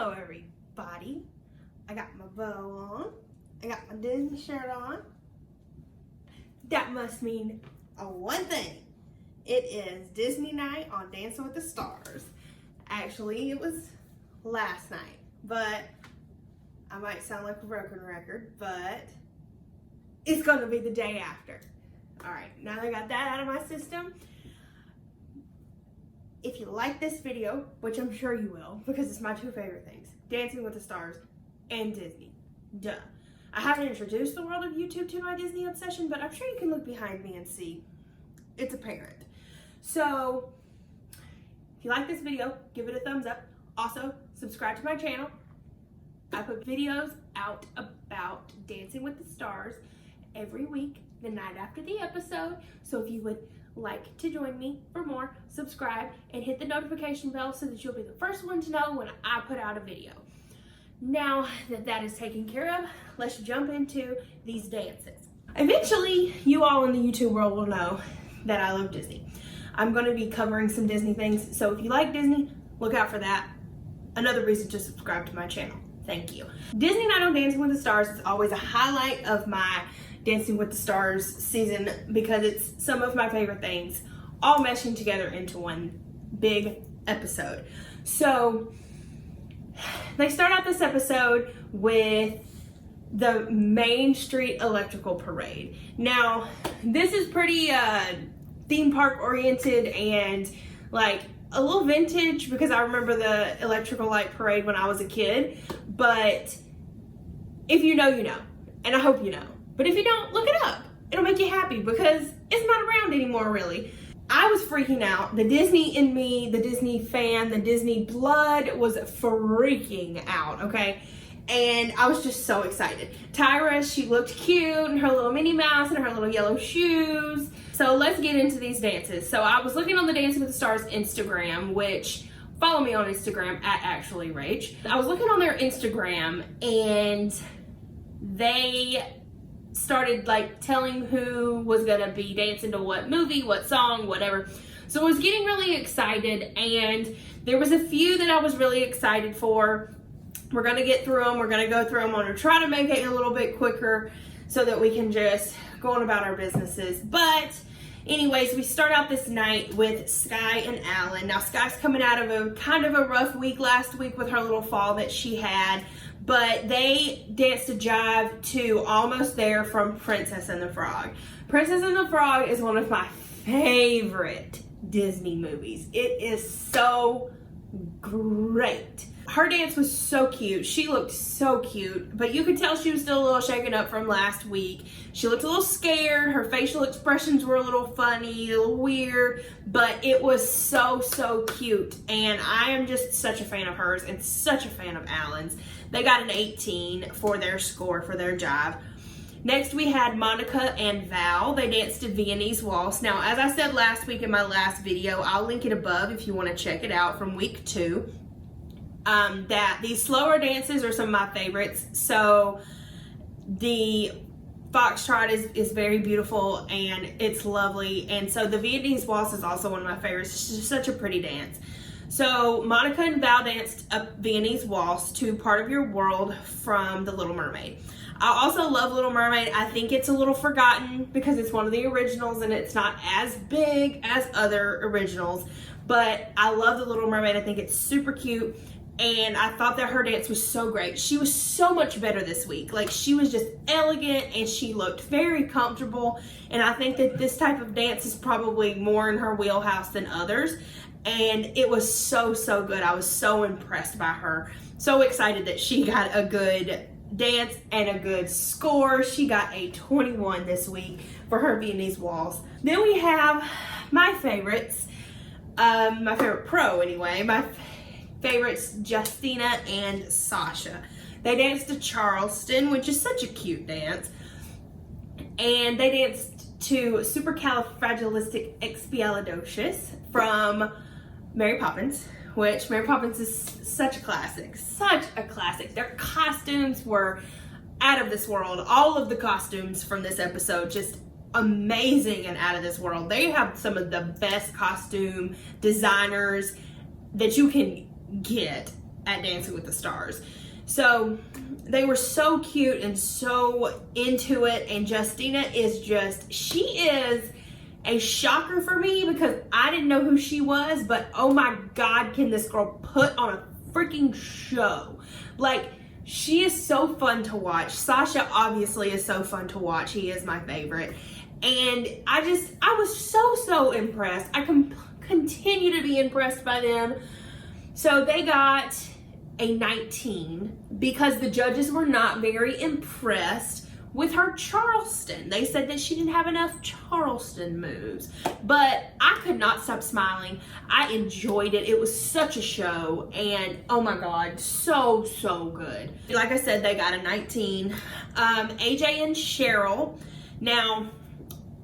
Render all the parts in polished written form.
Hello everybody. I got my bow on. I got my Disney shirt on. That must mean one thing. It is Disney night on Dancing with the Stars. Actually, it was last night, but I might sound like a broken record, but it's gonna be the day after. All right, now that I got that out of my system, if you like this video, which I'm sure you will, because it's my two favorite things, Dancing with the Stars and Disney. Duh. I haven't introduced the world of YouTube to my Disney obsession, but I'm sure you can look behind me and see it's apparent. So, if you like this video, give it a thumbs up. Also, subscribe to my channel. I put videos out about Dancing with the Stars every week, the night after the episode. So if you would like to join me for more, subscribe and hit the notification bell so that you'll be the first one to know when I put out a video. Now that that is taken care of, let's jump into these dances. Eventually, you all in the YouTube world will know that I love Disney. I'm going to be covering some Disney things, so if you like Disney, look out for that. Another reason to subscribe to my channel. Thank you. Disney Night on Dancing with the Stars is always a highlight of my Dancing with the Stars season because it's some of my favorite things all meshing together into one big episode. So they start out this episode with the Main Street Electrical Parade. Now, this is pretty theme park oriented and like a little vintage because I remember the Electrical Light Parade when I was a kid. But if you know, you know. And I hope you know. But if you don't, look it up. It'll make you happy because it's not around anymore, really. I was freaking out. The Disney in me, the Disney fan, the Disney blood was freaking out, okay? And I was just so excited. Tyra, she looked cute in her little Minnie Mouse and her little yellow shoes. So let's get into these dances. So I was looking on the Dancing with the Stars Instagram, which follow me on Instagram at ActuallyRach. I was looking on their Instagram and they started like telling who was gonna be dancing to what movie, what song, whatever. So I was getting really excited and there was a few that I was really excited for. We're gonna get through them. We're gonna go through them. I'm gonna try to make it a little bit quicker so that we can just go on about our businesses. But anyways, we start out this night with Sky and Alan. Now Sky's coming out of a kind of a rough week last week with her little fall that she had. But they danced a jive to Almost There from Princess and the Frog. Princess and the Frog is one of my favorite Disney movies. It is so great. Her dance was so cute. She looked so cute, but you could tell she was still a little shaken up from last week. She looked a little scared. Her facial expressions were a little funny, a little weird, but it was so, so cute. And I am just such a fan of hers and such a fan of Alan's. They got an 18 for their score for their jive. Next, we had Monica and Val. They danced a Viennese waltz. Now, as I said last week in my last video, I'll link it above if you want to check it out from week 2. That these slower dances are some of my favorites. So the foxtrot is very beautiful and it's lovely. And so the Viennese waltz is also one of my favorites. It's just such a pretty dance. So Monica and Val danced a Viennese waltz to Part of Your World from The Little Mermaid. I also love Little Mermaid. I think it's a little forgotten because it's one of the originals and it's not as big as other originals. But I love The Little Mermaid. I think it's super cute. And I thought that her dance was so great. She was so much better this week. Like, she was just elegant and she looked very comfortable. And I think that this type of dance is probably more in her wheelhouse than others. And it was so, so good. I was so impressed by her. So excited that she got a good dance and a good score. She got a 21 this week for her Viennese waltz. Then we have my favorites. My favorite pro anyway. My favorites, Justina and Sasha. They danced to Charleston, which is such a cute dance. And they danced to Supercalifragilisticexpialidocious from Mary Poppins, which Mary Poppins is such a classic, such a classic. Their costumes were out of this world. All of the costumes from this episode, just amazing and out of this world. They have some of the best costume designers that you can get at Dancing with the Stars. So they were so cute and so into it, and Justina is just, she is a shocker for me because I didn't know who she was, but oh my God, can this girl put on a freaking show. Like, she is so fun to watch. Sasha obviously is so fun to watch. He is my favorite. And I was so impressed. I continue to be impressed by them. So they got a 19 because the judges were not very impressed with her Charleston. They said that she didn't have enough Charleston moves, but I could not stop smiling. I enjoyed it. It was such a show, and oh my God, so good. Like I said, they got a 19. AJ and Cheryl. Now,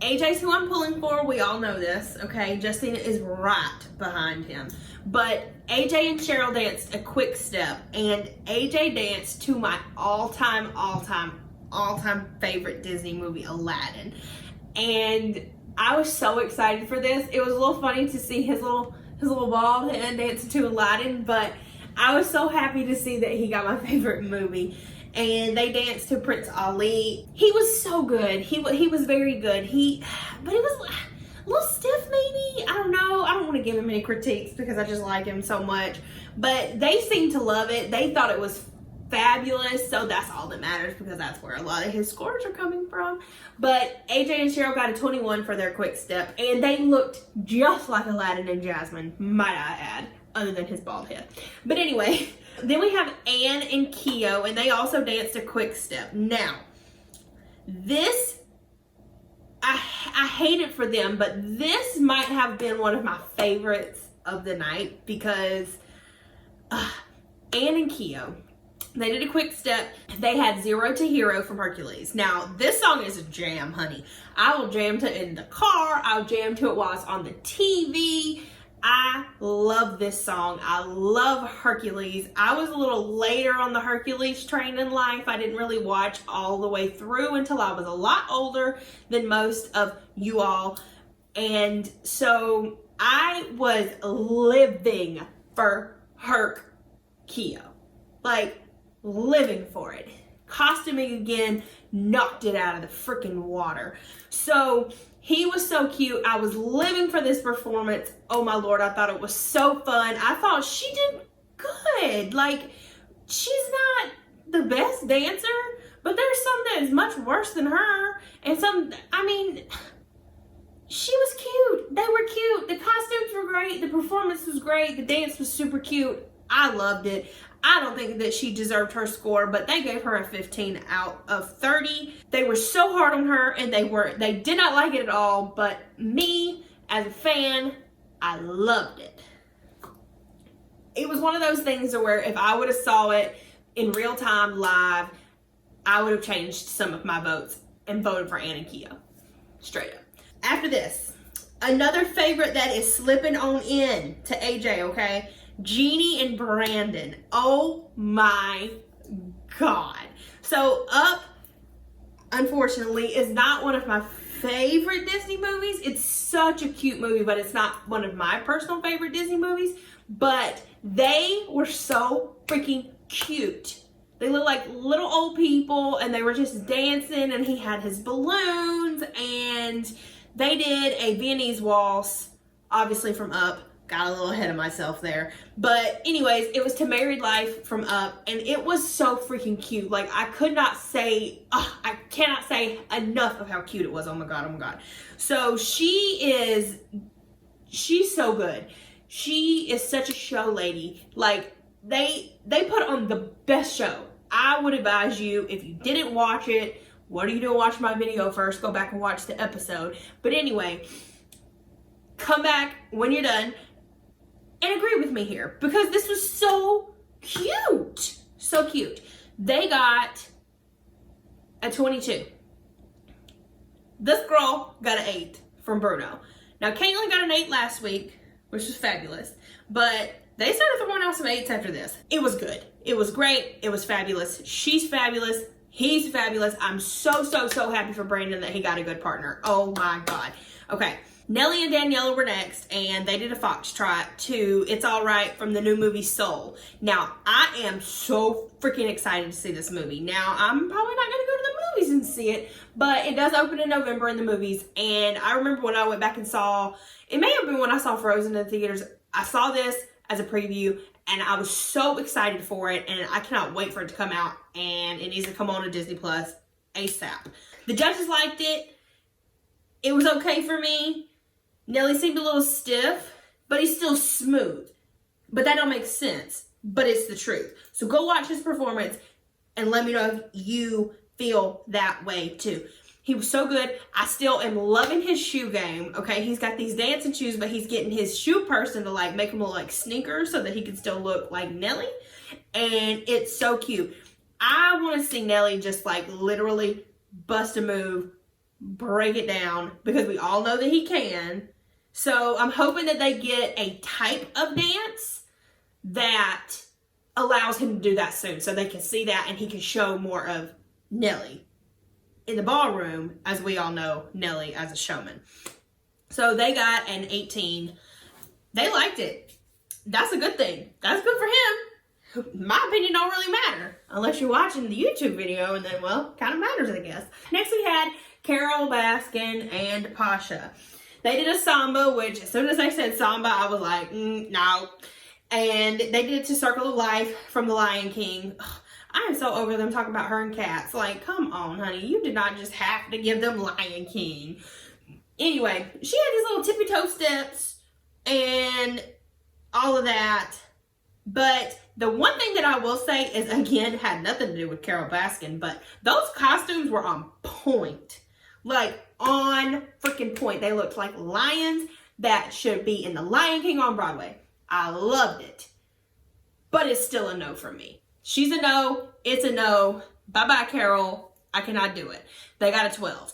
AJ's who I'm pulling for. We all know this, okay? Justina is right behind him. But AJ and Cheryl danced a quick step, and AJ danced to my all-time favorite Disney movie, Aladdin. And I was so excited for this. It was a little funny to see his little bald head dancing to Aladdin, but I was so happy to see that he got my favorite movie. And they danced to Prince Ali. He was so good. He was very good. But he was a little stiff maybe. I don't know. I don't want to give him any critiques because I just like him so much. But they seemed to love it. They thought it was fabulous, so that's all that matters because that's where a lot of his scores are coming from. But AJ and Cheryl got a 21 for their quick step, and they looked just like Aladdin and Jasmine, might I add, other than his bald head. But anyway, then we have Anne and Keo, and they also danced a quick step. Now, this, I hate it for them, but this might have been one of my favorites of the night because Anne and Keo, they did a quick step. They had Zero to Hero from Hercules. Now, this song is a jam, honey. I will jam to it in the car. I'll jam to it while it's on the TV. I love this song. I love Hercules. I was a little later on the Hercules train in life. I didn't really watch all the way through until I was a lot older than most of you all. And so I was living for Herc-Keo. Like, living for it. Costuming again, knocked it out of the freaking water. So he was so cute. I was living for this performance. Oh my Lord, I thought it was so fun. I thought she did good. Like, she's not the best dancer, but there's some that is much worse than her. And some, I mean, she was cute. They were cute. The costumes were great. The performance was great. The dance was super cute. I loved it. I don't think that she deserved her score, but they gave her a 15 out of 30. They were so hard on her, and they did not like it at all, but me, as a fan, I loved it. It was one of those things where if I would have saw it in real time live, I would have changed some of my votes and voted for Anne and Keo. Straight up. After this, another favorite that is slipping on in to AJ, okay? Jeannie and Brandon. Oh my God. So Up, unfortunately, is not one of my favorite Disney movies. It's such a cute movie, but it's not one of my personal favorite Disney movies. But they were so freaking cute. They looked like little old people, and they were just dancing, and he had his balloons, and they did a Viennese waltz, obviously from Up. Got a little ahead of myself there. But anyways, it was To Married Life from Up, and it was so freaking cute. Like, I cannot say enough of how cute it was. Oh my God, oh my God. So she's so good. She is such a show lady. Like, they put on the best show. I would advise you, if you didn't watch it, what are you doing watching my video first? Go back and watch the episode. But anyway, come back when you're done and agree with me here because this was so cute. So cute. They got a 22. This girl got an 8 from Bruno. Now, Caitlin got an 8 last week, which was fabulous, but they started throwing out some 8s after this. It was good. It was great. It was fabulous. She's fabulous. He's fabulous. I'm so happy for Brandon that he got a good partner. Oh my God. Okay. Nelly and Daniela were next, and they did a foxtrot to It's Alright from the new movie Soul. Now, I am so freaking excited to see this movie. Now, I'm probably not going to go to the movies and see it, but it does open in November in the movies, and I remember when I went back and saw, it may have been when I saw Frozen in the theaters, I saw this as a preview, and I was so excited for it, and I cannot wait for it to come out, and it needs to come on to Disney Plus ASAP. The judges liked it. It was okay for me. Nelly seemed a little stiff, but he's still smooth. But that don't make sense, but it's the truth. So go watch his performance and let me know if you feel that way too. He was so good. I still am loving his shoe game, okay? He's got these dancing shoes, but he's getting his shoe person to like make him look like sneakers so that he can still look like Nelly. And it's so cute. I want to see Nelly just like literally bust a move, break it down, because we all know that he can. So I'm hoping that they get a type of dance that allows him to do that soon, so they can see that and he can show more of Nelly in the ballroom, as we all know Nelly as a showman. So they got an 18. They liked it. That's a good thing. That's good for him. My opinion don't really matter unless you're watching the YouTube video, and then, well, kind of matters, I guess. Next we had Carol Baskin and Pasha. They did a samba, which as soon as they said samba, I was like, no. And they did it to Circle of Life from The Lion King. Ugh, I am so over them talking about her and cats. Like, come on, honey. You did not just have to give them Lion King. Anyway, she had these little tippy toe steps and all of that. But the one thing that I will say is, again, had nothing to do with Carol Baskin, but those costumes were on point. Like, on freaking point. They looked like lions that should be in The Lion King on Broadway. I loved it. But it's still a no for me. She's a no. It's a no. Bye-bye, Carol. I cannot do it. They got a 12.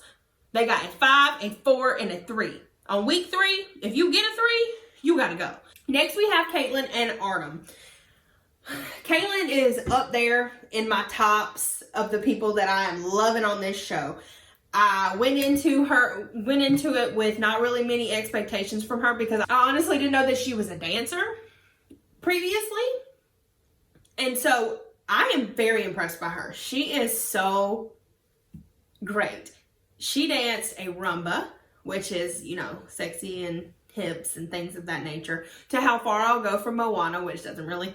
They got a 5, a 4, and a 3. On week 3, if you get a 3, you gotta go. Next, we have Caitlin and Artem. Caitlin is up there in my tops of the people that I am loving on this show. I went into it with not really many expectations from her because I honestly didn't know that she was a dancer previously. And so I am very impressed by her. She is so great. She danced a rumba, which is, you know, sexy and hips and things of that nature, to How Far I'll Go from Moana, which doesn't really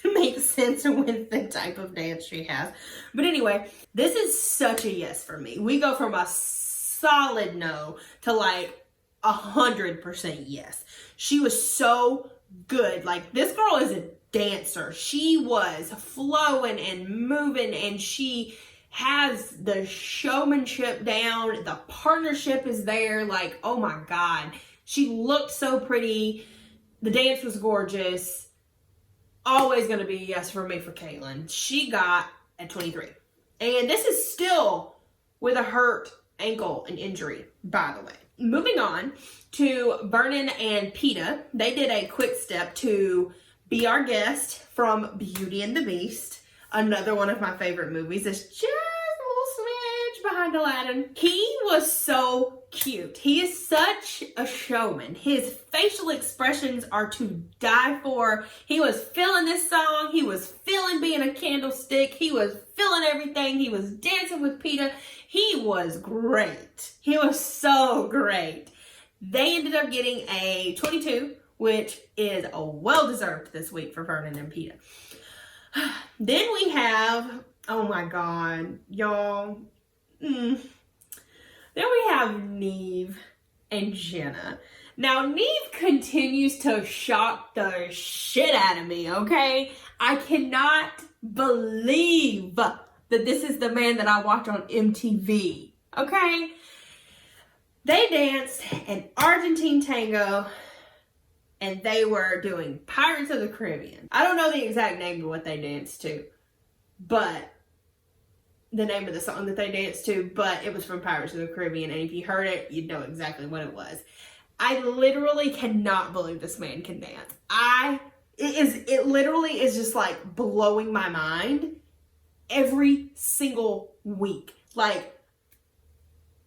make sense with the type of dance she has. But anyway, this is such a yes for me. We go from a solid no to like 100% yes. She was so good. Like, this girl is a dancer. She was flowing and moving, and she has the showmanship down. The partnership is there. Like, oh my God. She looked so pretty. The dance was gorgeous. Always going to be a yes for me for Caitlin. She got a 23. And this is still with a hurt ankle and injury, by the way. Moving on to Vernon and Peta. They did a quick step to Be Our Guest from Beauty and the Beast. Another one of my favorite movies. It's just a little smidge behind Aladdin. He was so cute. He is such a showman. His facial expressions are to die for. He was feeling this song. He was feeling being a candlestick. He was feeling everything. He was dancing with Peta. He was great. He was so great. They ended up getting a 22, which is a well-deserved this week for Vernon and Peta. Then we have, oh my God, y'all. Then we have Neve and Jenna. Now, Neve continues to shock the shit out of me, okay? I cannot believe that this is the man that I watch on MTV, okay? They danced an Argentine tango, and they were doing Pirates of the Caribbean. I don't know the exact name of what they danced to, but the name of the song that they danced to, but it was from Pirates of the Caribbean, and if you heard it, you'd know exactly what it was. I literally cannot believe this man can dance. It literally is just like blowing my mind every single week. Like,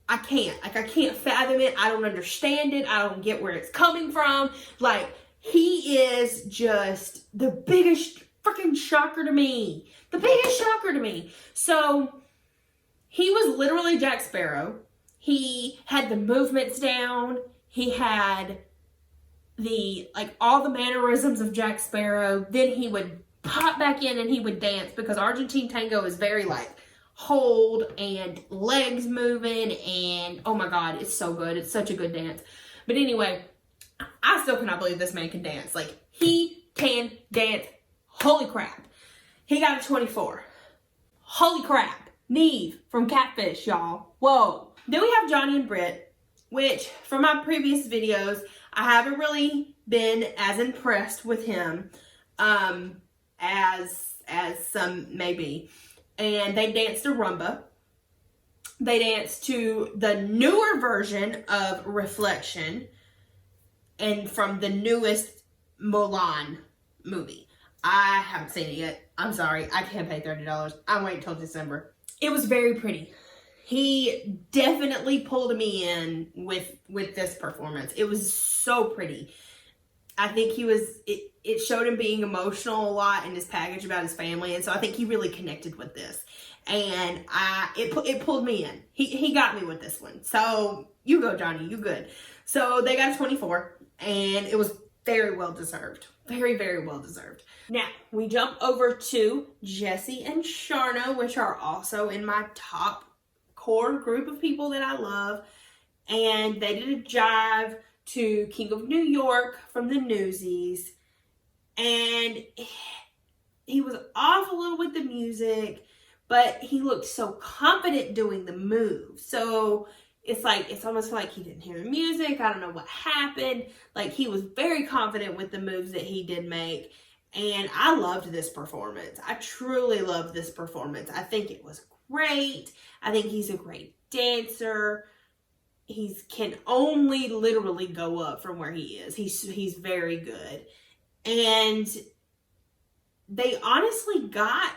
I can't. Like, I can't fathom it. I don't understand it. I don't get where it's coming from. Like, he is just the biggest freaking shocker to me. The biggest shocker to me. So, he was literally Jack Sparrow. He had the movements down. He had all the mannerisms of Jack Sparrow. Then he would pop back in and he would dance, because Argentine tango is very like hold and legs moving, and oh my God, it's so good. It's such a good dance. But anyway, I still cannot believe this man can dance. Like, he can dance. Holy crap. He got a 24. Holy crap. Neve from Catfish, y'all. Whoa. Then we have Johnny and Britt, which from my previous videos, I haven't really been as impressed with him as some maybe. And they danced a rumba. They danced to the newer version of Reflection, and from the newest Mulan movie. I haven't seen it yet. I'm sorry. I can't pay $30. I'm waiting till December. It was very pretty. He definitely pulled me in with this performance. It was so pretty. I think it showed him being emotional a lot in his package about his family. And so I think he really connected with this. And it pulled me in. He got me with this one. So you go, Johnny, you good. So they got a 24, and it was very well deserved. Very, very well deserved. Now, we jump over to Jesse and Sharna, which are also in my top core group of people that I love. And they did a jive to King of New York from the Newsies. And he was off a little with the music, but he looked so confident doing the move. So it's almost like he didn't hear the music. I don't know what happened. Like, he was very confident with the moves that he did make. And I loved this performance. I truly loved this performance. I think it was great. I think he's a great dancer. He can only literally go up from where he is. He's very good. And they honestly got,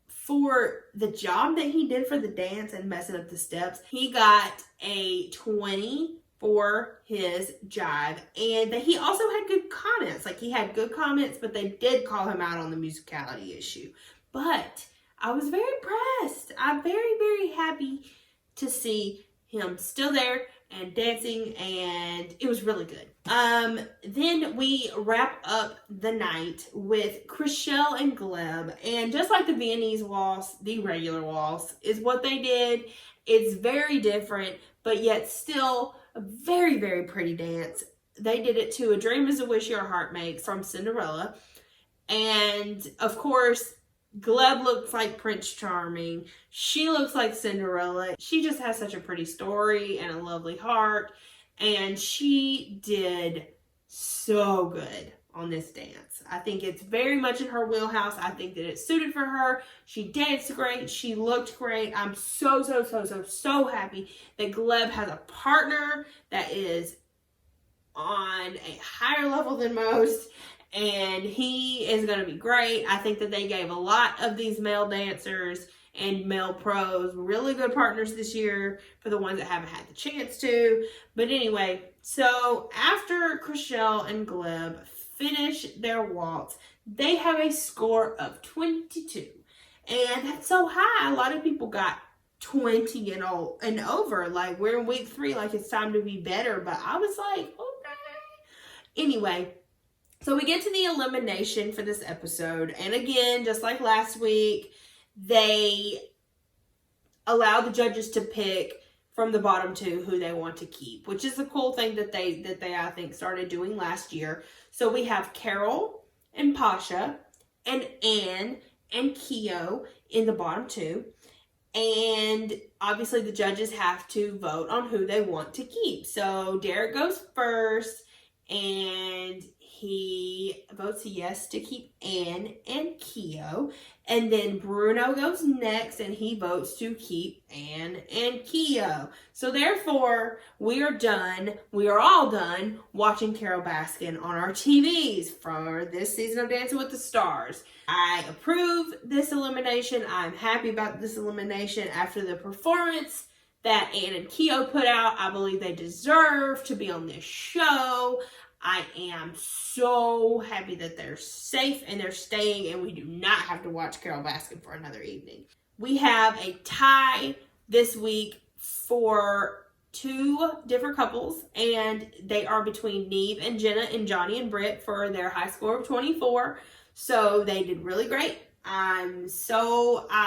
for the job that he did for the dance and messing up the steps, he got a 20 for his jive. And he also had good comments. Like, he had good comments, but they did call him out on the musicality issue. But I was very impressed. I'm very, very happy to see him still there and dancing, and it was really good. Then we wrap up the night with Chriselle and Gleb, and just like the Viennese waltz, the regular waltz is what they did. It's very different, but yet still a very, very pretty dance. They did it to A Dream Is a Wish Your Heart Makes from Cinderella, and of course, Gleb looks like Prince Charming. She looks like Cinderella. She just has such a pretty story and a lovely heart. And she did so good on this dance. I think it's very much in her wheelhouse. I think that it's suited for her. She danced great. She looked great. I'm so happy that Gleb has a partner that is on a higher level than most. And he is going to be great. I think that they gave a lot of these male dancers and male pros really good partners this year for the ones that haven't had the chance to. But anyway, so after Chriselle and Gleb finish their waltz, they have a score of 22. And that's so high. A lot of people got 20 and over. Like, we're in week 3, like it's time to be better. But I was like, okay. Anyway, so we get to the elimination for this episode. And again, just like last week, they allow the judges to pick from the bottom 2 who they want to keep, which is a cool thing that they I think started doing last year. So we have Carol and Pasha and Anne and Keo in the bottom 2. And obviously the judges have to vote on who they want to keep. So Derek goes first, and he votes yes to keep Anne and Keo. And then Bruno goes next, and he votes to keep Anne and Keo. So therefore, we are done. We are all done watching Carole Baskin on our TVs for this season of Dancing with the Stars. I approve this elimination. I'm happy about this elimination after the performance that Ann and Keo put out. I believe they deserve to be on this show. I am so happy that they're safe and they're staying, and we do not have to watch Carole Baskin for another evening. We have a tie this week for 2 different couples, and they are between Neve and Jenna and Johnny and Britt for their high score of 24. So they did really great. I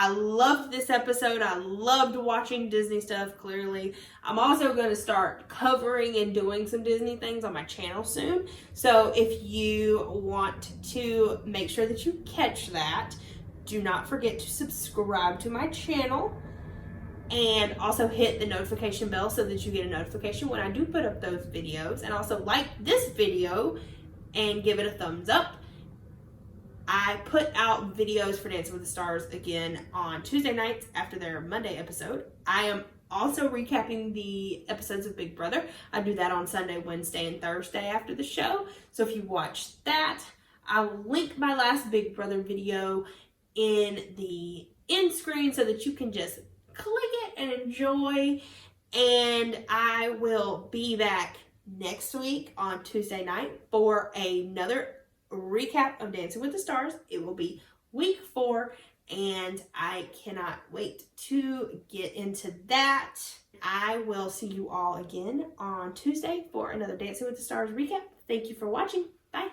loved this episode. I loved watching Disney stuff, clearly. I'm also going to start covering and doing some Disney things on my channel soon. So if you want to make sure that you catch that, do not forget to subscribe to my channel. And also hit the notification bell so that you get a notification when I do put up those videos. And also like this video and give it a thumbs up. I put out videos for Dancing with the Stars again on Tuesday nights after their Monday episode. I am also recapping the episodes of Big Brother. I do that on Sunday, Wednesday, and Thursday after the show. So if you watch that, I'll link my last Big Brother video in the end screen so that you can just click it and enjoy. And I will be back next week on Tuesday night for another recap of Dancing with the Stars. It will be week 4, and I cannot wait to get into that. I will see you all again on Tuesday for another Dancing with the Stars recap. Thank you for watching. Bye.